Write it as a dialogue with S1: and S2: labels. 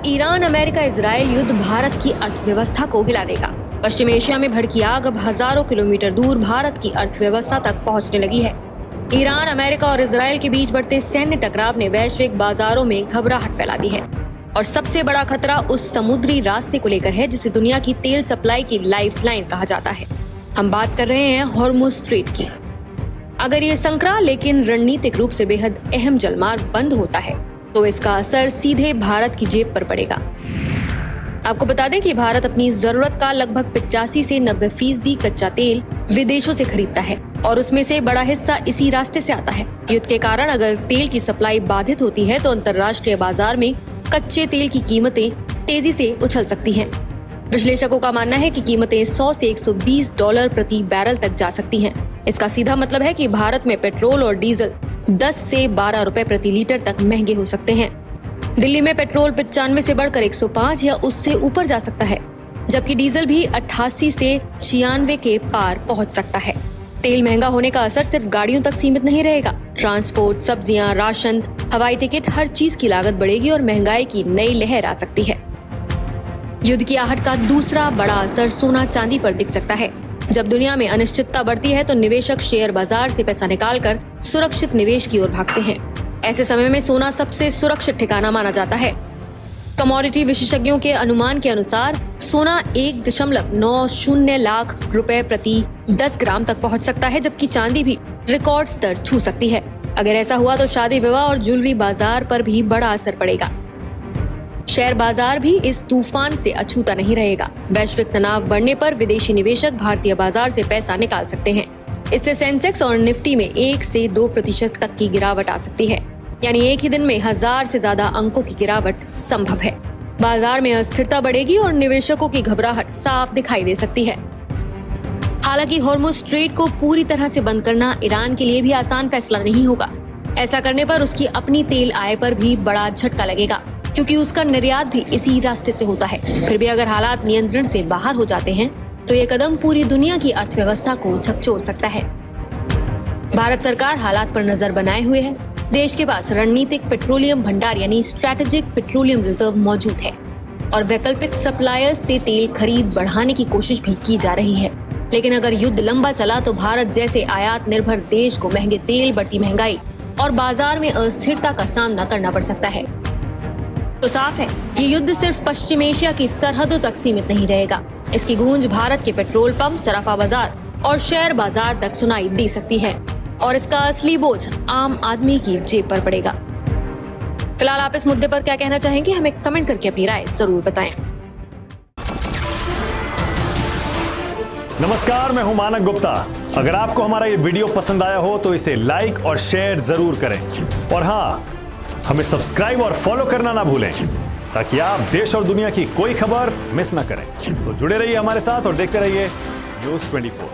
S1: Iran America Israel युद्ध भारत की अर्थव्यवस्था को हिला देगा। पश्चिम एशिया में भड़की आग अब हजारों किलोमीटर दूर भारत की अर्थव्यवस्था तक पहुंचने लगी है। ईरान, अमेरिका और इजराइल के बीच बढ़ते सैन्य टकराव ने वैश्विक बाजारों में घबराहट फैला दी है और सबसे बड़ा खतरा उस समुद्री रास्ते को लेकर है जिसे दुनिया की तेल सप्लाई की लाइफलाइन कहा जाता है। हम बात कर रहे हैं हॉर्मुज़ स्ट्रेट की। अगर ये संकरा लेकिन रणनीतिक रूप से बेहद अहम जलमार्ग बंद होता है तो इसका असर सीधे भारत की जेब पर पड़ेगा। आपको बता दें कि भारत अपनी जरूरत का लगभग 85 से 90% कच्चा तेल विदेशों से खरीदता है और उसमें से बड़ा हिस्सा इसी रास्ते से आता है। युद्ध के कारण अगर तेल की सप्लाई बाधित होती है तो अंतर्राष्ट्रीय बाजार में कच्चे तेल की कीमतें तेजी से उछल सकती हैं। विश्लेषकों का मानना है कि कीमतें 100 से 120 डॉलर प्रति बैरल तक जा सकती हैं। इसका सीधा मतलब है कि भारत में पेट्रोल और डीजल 10 से 12 रुपए प्रति लीटर तक महंगे हो सकते हैं। दिल्ली में पेट्रोल 95 से बढ़कर 105 या उससे ऊपर जा सकता है, जबकि डीजल भी 88 से 96 के पार पहुंच सकता है। तेल महंगा होने का असर सिर्फ गाड़ियों तक सीमित नहीं रहेगा। ट्रांसपोर्ट, सब्जियां, राशन, हवाई टिकट, हर चीज की लागत बढ़ेगी और महंगाई की नई लहर आ सकती है। युद्ध की आहट का दूसरा बड़ा असर सोना चांदी पर दिख सकता है। जब दुनिया में अनिश्चितता बढ़ती है तो निवेशक शेयर बाजार से पैसा निकालकर सुरक्षित निवेश की ओर भागते हैं। ऐसे समय में सोना सबसे सुरक्षित ठिकाना माना जाता है। कमोडिटी विशेषज्ञों के अनुमान के अनुसार सोना 1.90 लाख रुपए प्रति 10 ग्राम तक पहुंच सकता है, जबकि चांदी भी रिकॉर्ड स्तर छू सकती है। अगर ऐसा हुआ तो शादी विवाह और ज्वेलरी बाजार पर भी बड़ा असर पड़ेगा। शेयर बाजार भी इस तूफान से अछूता नहीं रहेगा। वैश्विक तनाव बढ़ने पर विदेशी निवेशक भारतीय बाजार से पैसा निकाल सकते हैं। इससे सेंसेक्स और निफ्टी में 1 से 2% तक की गिरावट आ सकती है, यानी एक ही दिन में 1000 से ज्यादा अंकों की गिरावट संभव है। बाजार में अस्थिरता बढ़ेगी और निवेशकों की घबराहट साफ दिखाई दे सकती है। हालांकि हॉर्मुज़ स्ट्रेट को पूरी तरह से बंद करना ईरान के लिए भी आसान फैसला नहीं होगा। ऐसा करने पर उसकी अपनी तेल आय पर भी बड़ा झटका लगेगा, क्योंकि उसका निर्यात भी इसी रास्ते से होता है। फिर भी अगर हालात नियंत्रण से बाहर हो जाते हैं तो ये कदम पूरी दुनिया की अर्थव्यवस्था को झकझोर सकता है। भारत सरकार हालात पर नजर बनाए हुए है। देश के पास रणनीतिक पेट्रोलियम भंडार यानी स्ट्रैटेजिक पेट्रोलियम रिजर्व मौजूद है और वैकल्पिक सप्लायर्स से तेल खरीद बढ़ाने की कोशिश भी की जा रही है। लेकिन अगर युद्ध लंबा चला तो भारत जैसे आयात निर्भर देश को महंगे तेल, बढ़ती महंगाई और बाजार में अस्थिरता का सामना करना पड़ सकता है। तो साफ है, ये युद्ध सिर्फ पश्चिम एशिया की सरहदों तक सीमित नहीं रहेगा। इसकी गूंज भारत के पेट्रोल पंप, सराफा बाजार और शेयर बाजार तक सुनाई दे सकती है और इसका असली बोझ आम आदमी की जेब पर पड़ेगा। फिलहाल आप इस मुद्दे पर क्या कहना चाहेंगे, हमें कमेंट करके अपनी राय जरूर बताएं।
S2: नमस्कार, मैं हूं मानक गुप्ता। अगर आपको हमारा ये वीडियो पसंद आया हो तो इसे लाइक और शेयर जरूर करें और हाँ, हमें सब्सक्राइब और फॉलो करना ना भूलें ताकि आप देश और दुनिया की कोई खबर मिस ना करें। तो जुड़े रहिए हमारे साथ और देखते रहिए न्यूज़ 24।